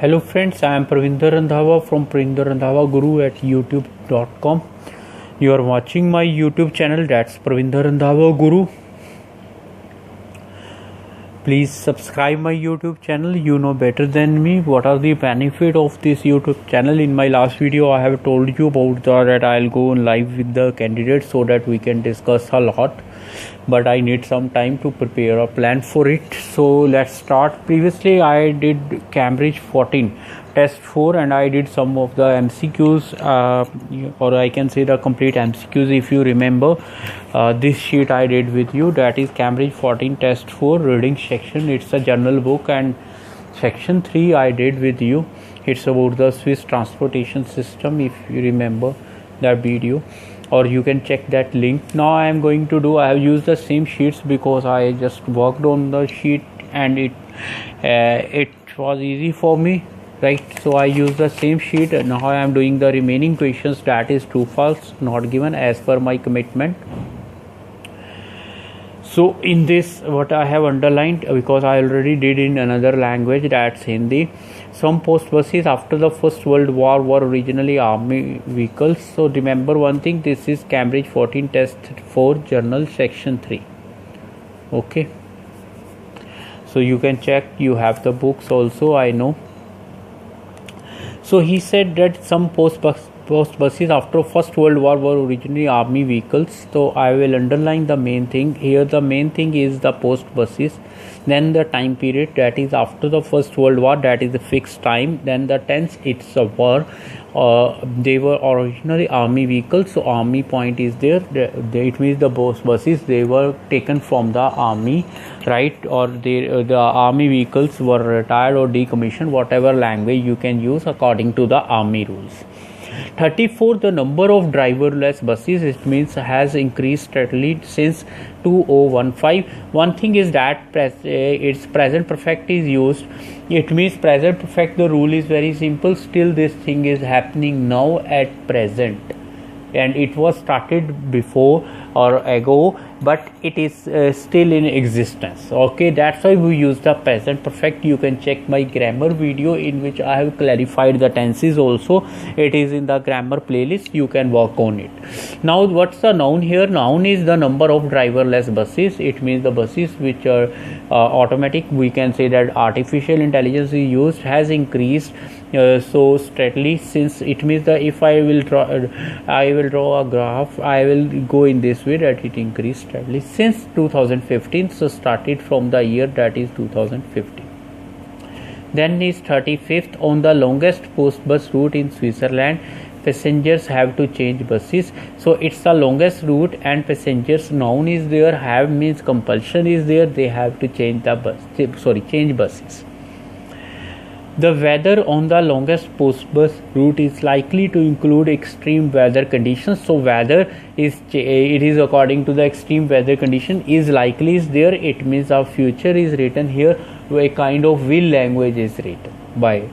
Hello friends, I am Pravinder Randhawa from Pravinder Randhawa Guru at youtube.com. You are watching my YouTube channel, that's Pravinder Randhawa Guru. Please subscribe my YouTube channel. You know better than me what are the benefit of this YouTube channel. In my last video I have told you about that I'll go live with the candidates so that we can discuss a lot, but I need some time to prepare a plan for it. So let's start. Previously I did Cambridge 14 test 4 and I did some of the MCQs, or I can say the complete MCQs. If you remember, this sheet I did with you, that is Cambridge 14 test 4 reading section. It's a journal book, and section 3 I did with you. It's about the Swiss transportation system, if you remember that video, or you can check that link. Now I am going to do, I have used the same sheets because I just worked on the sheet and it was easy for me, right? So I use the same sheet. Now I am doing the remaining questions, that is true false not given as per my commitment. So in this, what I have underlined, because I already did in another language, that's Hindi. Some post buses after the First World War were originally army vehicles. So remember one thing, this is Cambridge 14 test 4 journal section 3. Okay, so you can check, you have the books also, I know. So he said that some post buses after First World War were originally army vehicles. So I will underline the main thing here. The main thing is the post buses, then the time period, that is after the First World War, that is the fixed time, then the tense, it's a war. They were originally army vehicles. So army point is there. It means the post buses, they were taken from the army, right? Or the army vehicles were retired or decommissioned, whatever language you can use according to the army rules. 34, the number of driverless buses, it means has increased steadily since 2015. One thing is that its present perfect is used. It means present perfect, the rule is very simple. Still this thing is happening now at present, and it was started before or ago, but it is still in existence. Okay, that's why we use the present perfect. You can check my grammar video in which I have clarified the tenses also. It is in the grammar playlist, you can work on it. Now what's the noun here? Noun is the number of driverless buses. It means the buses which are automatic. We can say that artificial intelligence is used, has increased so steadily since, it means that if I will draw a graph, I will go in this way, that it increased steadily since 2015. So started from the year, that is 2015. Then is 35th, on the longest post bus route in Switzerland, passengers have to change buses. So it's the longest route and passengers, noun is there, have means compulsion is there, they have to change the change buses. The weather on the longest post bus route is likely to include extreme weather conditions. So weather is, it is according to the extreme weather condition, is likely is there. It means our future is written here, a kind of will language is written by.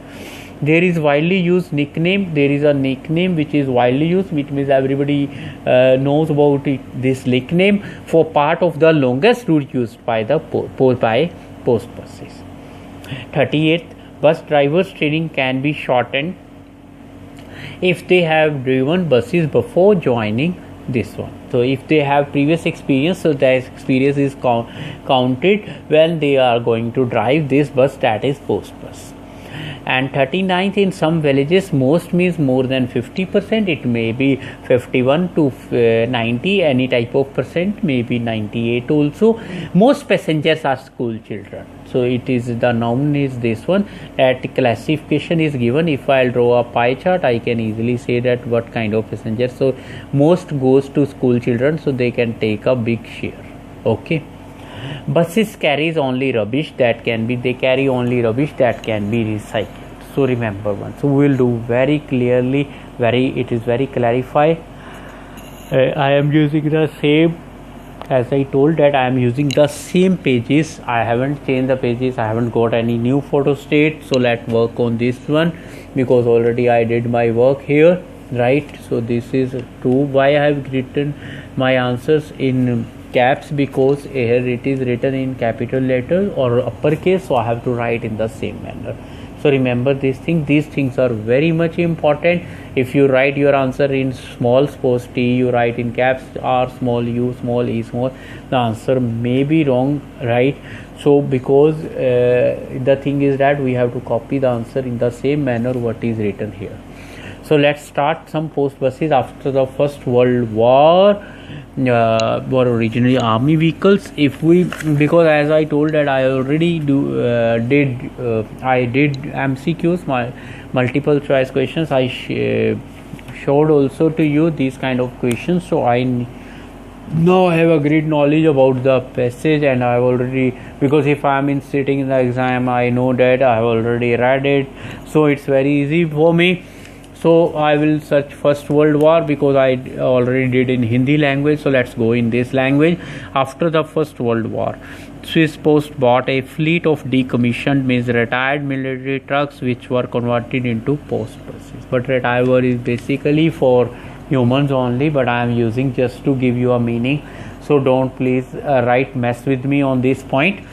There is widely used nickname. There is a nickname which is widely used, which means everybody knows about it, this nickname for part of the longest route used by the post buses. 38th, bus drivers training can be shortened if they have driven buses before joining this one. So if they have previous experience, so that experience is counted when they are going to drive this bus, that is post bus. And 39th, in some villages, most means more than 50%. It may be 51 to 90, any type of percent, maybe 98 also. Most passengers are school children. So it is, the noun is this one, that classification is given. If I'll draw a pie chart, I can easily say that what kind of passengers. So most goes to school children, so they can take a big share. Okay. Buses carries only rubbish that can be, they carry only rubbish that can be recycled. So remember one. So we will do very clearly, it is very clarified. I am using the same, as I told that I am using the same pages. I haven't changed the pages. I haven't got any new photo state. So let's work on this one, because already I did my work here, right? So this is true. Why I have written my answers in caps? Because here it is written in capital letter or uppercase, so I have to write in the same manner. So remember these things are very much important. If you write your answer in small suppose T, you write in caps R, small u, small e, small, the answer may be wrong, right? So because the thing is that we have to copy the answer in the same manner what is written here. So let's start. Some post buses after the First World War were originally army vehicles. If we, because as I told that I already did MCQs, my multiple choice questions. I showed also to you these kind of questions. So I now have a great knowledge about the passage, and I have already, because if I am sitting in the exam, I know that I have already read it, so it's very easy for me. So I will search First World War because I already did in Hindi language. So let's go in this language. After the First World War, Swiss Post bought a fleet of decommissioned, means retired military trucks which were converted into post buses. But retired is basically for humans only, but I am using just to give you a meaning. So don't please mess with me on this point.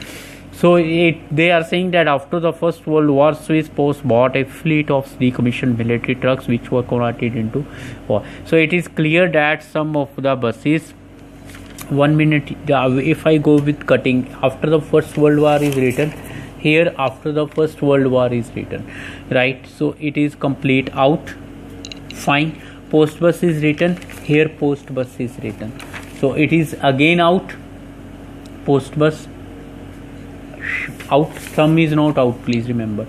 So they are saying that after the First World War, Swiss Post bought a fleet of decommissioned military trucks which were converted into war. So it is clear that some of the buses, 1 minute, if I go with cutting, after the First World War is written here, after the First World War is written, right? So it is complete out, fine. Post bus is written here, post bus is written. So it is again out, post bus out, some is not out, please remember.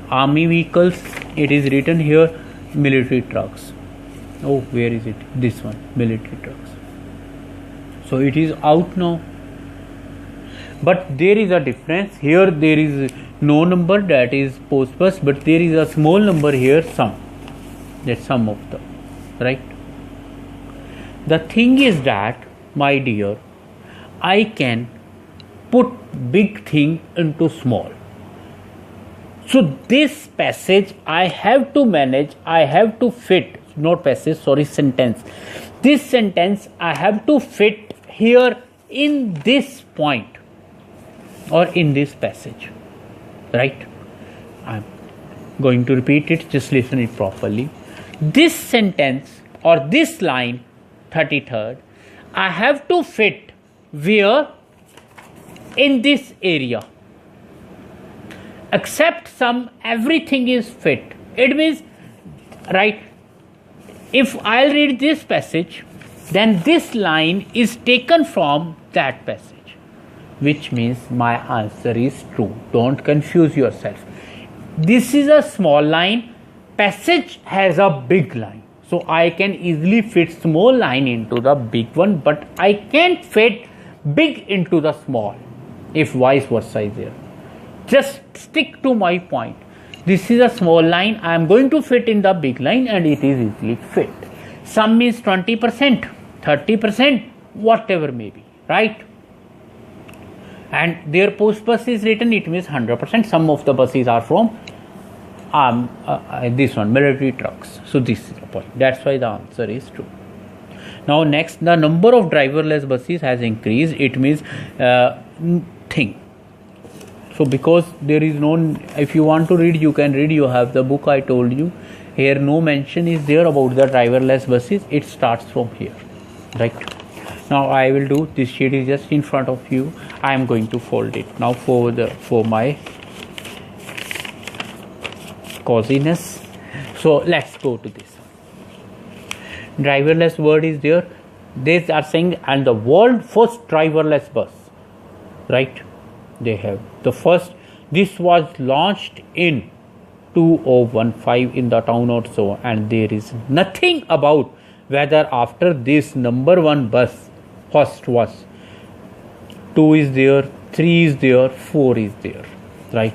Army vehicles, it is written here, military trucks. Oh, where is it? This one, military trucks. So it is out now. But there is a difference. Here there is no number, that is post bus, but there is a small number here, some. That's some of the, right? The thing is that, my dear, I can put big thing into small. So this passage I have to manage, I have to fit, not passage, sorry, sentence. This sentence I have to fit here in this point or in this passage, right? I'm going to repeat it, just listen it properly. This sentence or this line, 33rd, I have to fit where? In this area, except some, everything is fit. It means, right, if I'll read this passage, then this line is taken from that passage, which means my answer is true. Don't confuse yourself. This is a small line, passage has a big line, so I can easily fit small line into the big one, but I can't fit big into the small. If vice versa is there, just stick to my point. This is a small line, I am going to fit in the big line, and it is easily fit. Some means 20%, 30%, whatever may be, right? And their post bus is written, it means 100%. Some of the buses are from this one, military trucks. So this is the point. That's why the answer is true. Now next, the number of driverless buses has increased. It means thing. So because there is no, if you want to read, you can read, you have the book I told you. Here no mention is there about the driverless buses. It starts from here, right? Now I will do, this sheet is just in front of you. I am going to fold it now for my coziness. So let's go to this. Driverless word is there. They are saying, and the world first driverless bus, right? They have the first. This was launched in 2015 in the town or so, and there is nothing about whether after this number one bus first was 2 is there, 3 is there, 4 is there, right?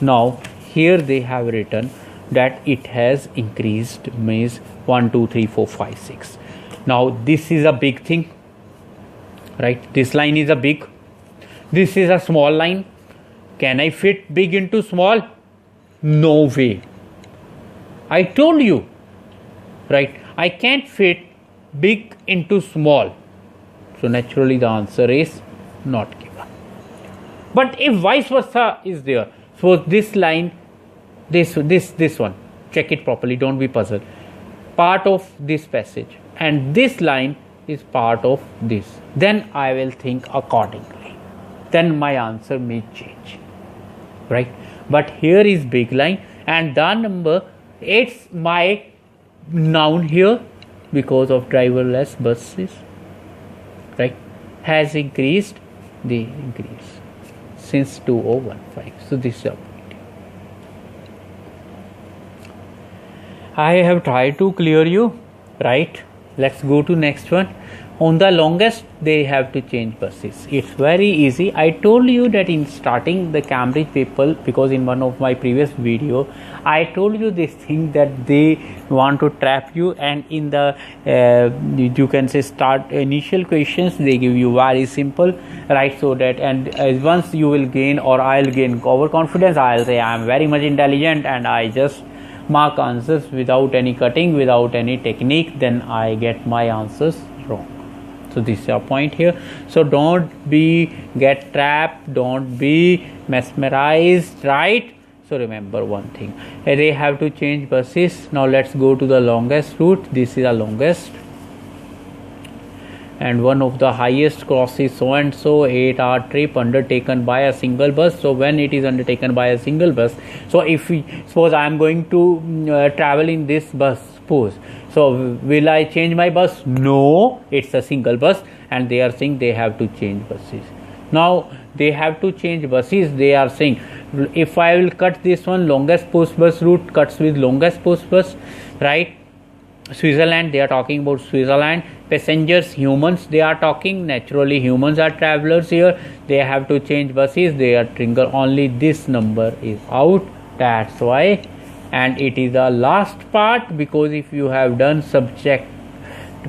Now here they have written that it has increased, means 1 2 3 4 5 6. Now this is a big thing, right? This line is a big, this is a small line. Can I fit big into small? No way. I told you, right? I can't fit big into small. So naturally the answer is not given. But if vice versa is there, so this line This one, check it properly, don't be puzzled. Part of this passage, and this line is part of this. Then I will think accordingly. Then my answer may change, right? But here is big line, and the number, it's my noun here because of driverless buses, right? Has increased, the increase since 2015. So this is a point. I have tried to clear you, right? Let's go to next one. On the longest, they have to change buses. It's very easy. I told you that in starting the Cambridge people, because in one of my previous video, I told you this thing that they want to trap you, and in the you can say start initial questions, they give you very simple, right? So that, and once you will gain, or I'll gain overconfidence, I'll say I am very much intelligent and I just mark answers without any cutting, without any technique, then I get my answers wrong. So this is a point here. So don't be get trapped, don't be mesmerized, right? So remember one thing, they have to change buses. Now let's go to the longest route. This is the longest, and one of the highest crosses so and so 8-hour trip undertaken by a single bus. So when it is undertaken by a single bus, so if we suppose I am going to travel in this bus, suppose, so will I change my bus? No, it's a single bus, and they are saying they have to change buses. Now they have to change buses. They are saying, if I will cut this one, longest post bus route cuts with longest post bus, right? Switzerland, they are talking about Switzerland. Passengers, humans, they are talking, naturally humans are travelers here. They have to change buses. They are trigger, only this number is out, that's why. And it is the last part, because if you have done subject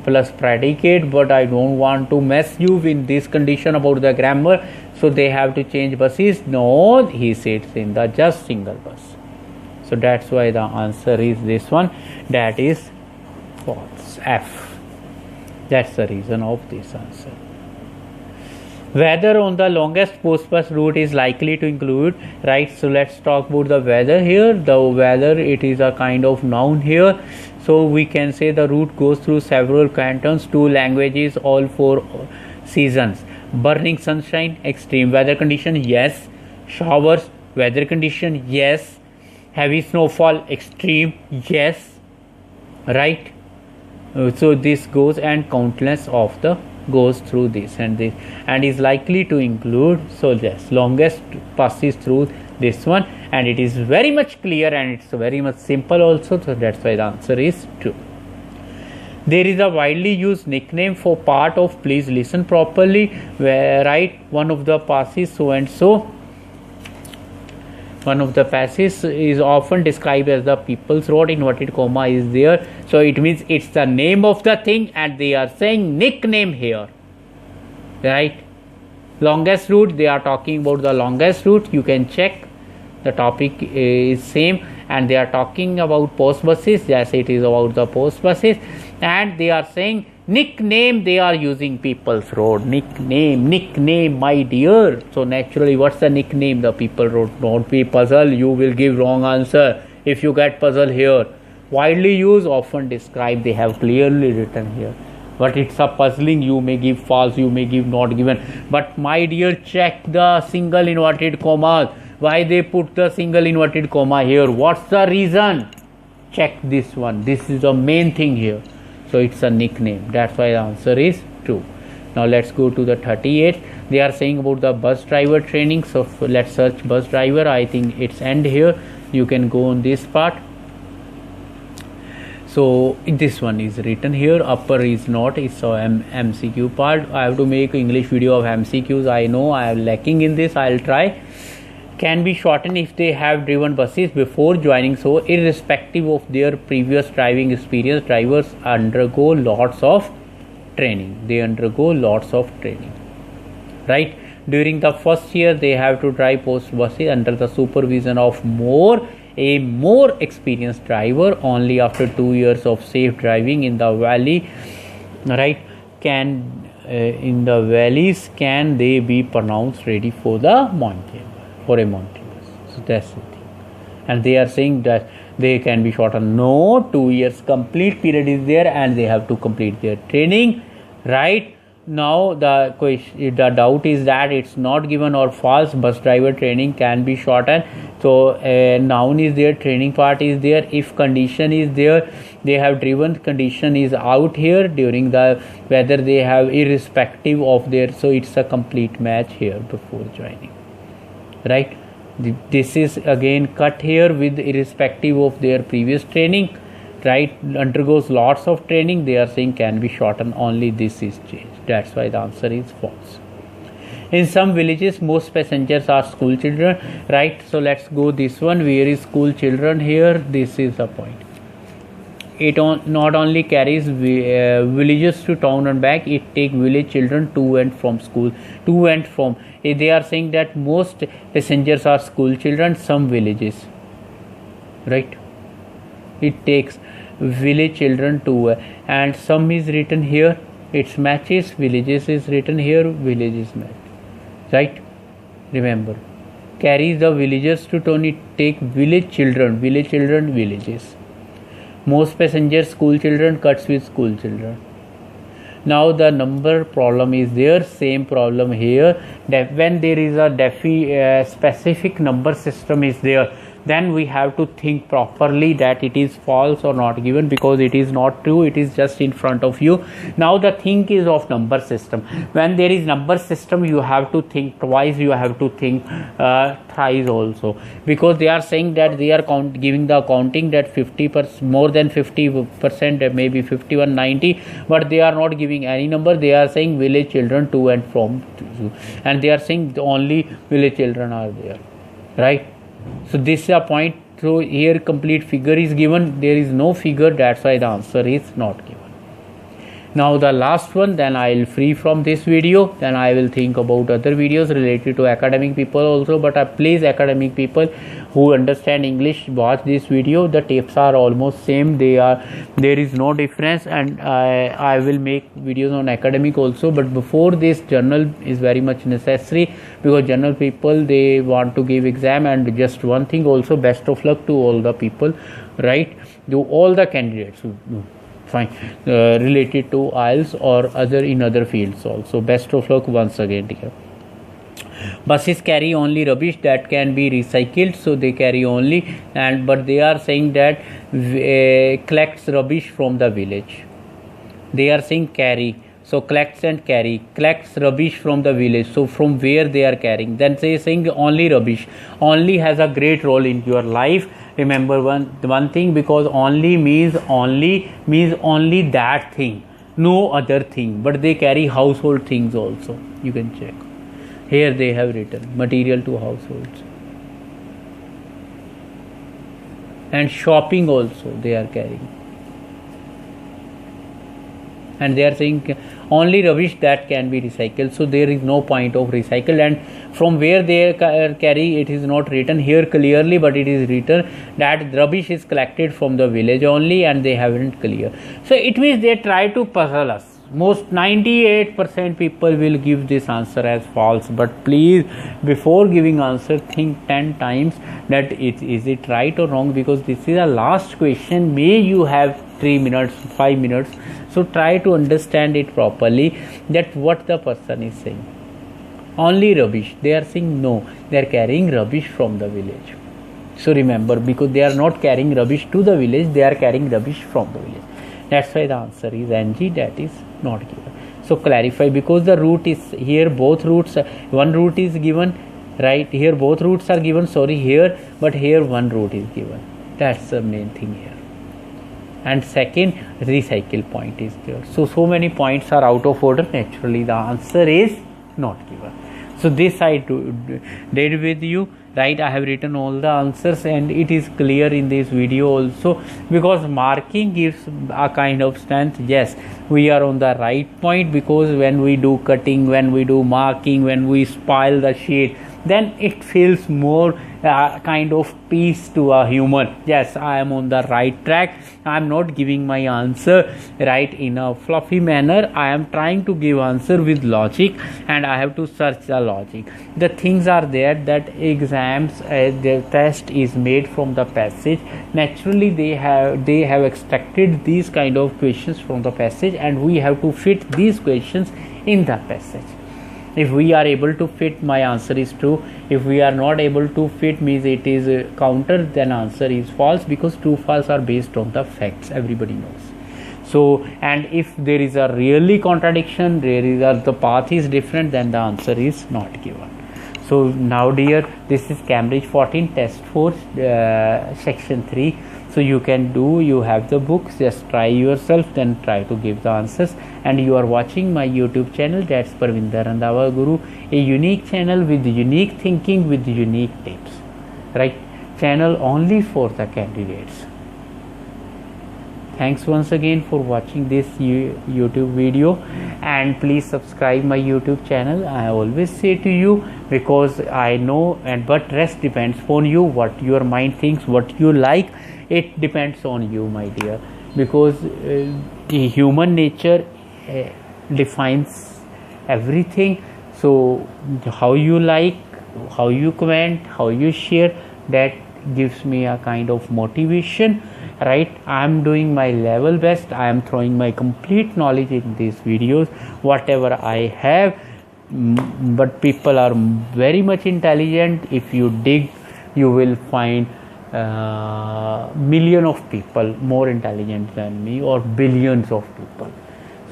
plus predicate, but I don't want to mess you in this condition about the grammar, so they have to change buses. No, he sits in the just single bus. So that's why the answer is this one, that is false, F. That's the reason of this answer. Weather on the longest post bus route is likely to include, right? So let's talk about the weather here. The weather, it is a kind of noun here. So we can say the route goes through several cantons, 2 languages, all 4 seasons. Burning sunshine, extreme weather condition, yes. Showers, weather condition, yes. Heavy snowfall, extreme, yes. Right? So this goes, and countless of the goes through this and this, and is likely to include. So yes, longest passes through this one, and it is very much clear, and it's very much simple also. So that's why the answer is true. There is a widely used nickname for part of, please listen properly, where, right, one of the passes so and so. One of the passes is often described as the People's Road, inverted comma is there. So it means it's the name of the thing, and they are saying nickname here, right? Longest route, they are talking about the longest route. You can check, the topic is same, and they are talking about post buses. Yes, it is about the post buses, and they are saying nickname, they are using People's Road. Nickname, my dear. So naturally, what's the nickname? The People Road. Don't be puzzled, you will give wrong answer if you get puzzled here. Widely used, often described, they have clearly written here. But it's a puzzling, you may give false, you may give not given. But my dear, check the single inverted commas. Why they put the single inverted comma here? What's the reason? Check this one. This is the main thing here. So it's a nickname. That's why the answer is true. Now let's go to the 38. They are saying about the bus driver training. So let's search bus driver. I think it's end here. You can go on this part. So this one is written here. Upper is not. It's a MCQ part. I have to make English video of MCQs. I know I am lacking in this. I'll try. Can be shortened if they have driven buses before joining. So irrespective of their previous driving experience, drivers undergo lots of training. They undergo lots of training, right? During the first year, they have to drive post buses under the supervision of a more experienced driver. Only after 2 years of safe driving in the valley, right, in the valleys can they be pronounced ready for the mountain. For a mountain bus. So that's the thing. and they are saying that they can be shortened. No, 2 years complete period is there, and they have to complete their training, right? Now the question, the doubt is that it's not given or false. Bus driver training can be shortened. So noun is there, training part is there. If condition is there, they have driven, condition is out here during the whether they have irrespective of their, so it's a complete match here before joining, right? This is again cut here with irrespective of their previous training, right? Undergoes lots of training, they are saying can be shortened, only this is changed. That's why the answer is false. In some villages most passengers are school children, right? So let's go this one. Where is school children here? This is the point. It not only carries villages to town and back, it take village children to and from school, to and from. They are saying that most passengers are school children, some villages, right? It takes village children to, and some is written here, its matches, villages is written here, villages match, right? Remember, carries the villagers to town, it take village children, villages. Most passengers school children, cuts with school children. Now the number problem is there, same problem here, that when there is a specific number system is there, then we have to think properly that it is false or not given, because it is not true, it is just in front of you. Now the thing is of number system. When there is number system, you have to think twice, you have to think thrice also, because they are saying that they are giving the accounting that 50%, more than 50%, maybe 51, 90, but they are not giving any number. They are saying village children to and from, and they are saying only village children are there, right? So this is a point. So here complete figure is given, there is no figure, that's why the answer is not given. Now the last one, then I will free from this video, then I will think about other videos related to academic people also. But please, academic people who understand English, watch this video. The tips are almost same, there is no difference, and I will make videos on academic also. But before this, journal is very much necessary, because general people, they want to give exam. And just one thing also, best of luck to all the people, right? To all the candidates, fine, related to Ielts or other in other fields also. Best of luck once again, dear. Buses carry only rubbish that can be recycled, so they carry only, and but they are saying that collects rubbish from the village. They are saying carry, so collects and carry, collects rubbish from the village. So from where they are carrying, then they are saying only rubbish. Only has a great role in your life. Remember one thing, because only means only that thing, no other thing. But they carry household things also, you can check. Here they have written material to households, and shopping also they are carrying. And they are saying only rubbish that can be recycled, so there is no point of recycle. And from where they carry, it is not written here clearly, but it is written that rubbish is collected from the village only, and they haven't clear. So it means they try to puzzle us. Most 98% people will give this answer as false. But please, before giving answer, think 10 times that is it right or wrong, because this is a last question. May you have 3 minutes, 5 minutes, so try to understand it properly, that what the person is saying. Only rubbish, they are saying no, they are carrying rubbish from the village. So remember, because they are not carrying rubbish to the village, they are carrying rubbish from the village. That's why the answer is NG, that is not given. So clarify, because the route is here, both routes, one route is given, right? Here both routes are given, sorry, here, but here one route is given. That's the main thing here. And second, recycle point is there. So many points are out of order. Naturally, the answer is not given. So this I did with you, right? I have written all the answers, and it is clear in this video also, because marking gives a kind of strength. Yes, we are on the right point, because when we do cutting, when we do marking, when we spoil the sheet, then it feels more kind of peace to a human. Yes, I am on the right track. I am not giving my answer right in a fluffy manner. I am trying to give answer with logic, and I have to search the logic. The things are there that exams, the test is made from the passage. Naturally, they have extracted these kind of questions from the passage, and we have to fit these questions in the passage. If we are able to fit, my answer is true. If we are not able to fit, means it is counter, then answer is false, because true false are based on the facts, everybody knows. So, and if there is a really contradiction, the path is different, then the answer is not given. So now dear, this is Cambridge 14 test 4 section 3. So you can do, you have the books, just try yourself, then try to give the answers. And you are watching my YouTube channel, that's Parvinder Randhawa Guru, a unique channel with unique thinking, with unique tips, right? Channel only for the candidates. Thanks once again for watching this YouTube video, and please subscribe my YouTube channel. I always say to you, because I know, but rest depends on you, what your mind thinks, what you like. It depends on you, my dear, because the human nature defines everything. So how you like, how you comment, how you share, that gives me a kind of motivation, right? I am doing my level best. I am throwing my complete knowledge in these videos, whatever I have. But people are very much intelligent. If you dig, you will find million of people more intelligent than me, or billions of people.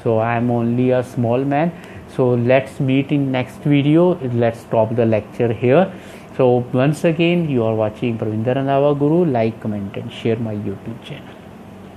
So I am only a small man. So let's meet in next video. Let's stop the lecture here. So once again, you are watching Parvinder Randhawa Guru. Like, comment and share my YouTube channel.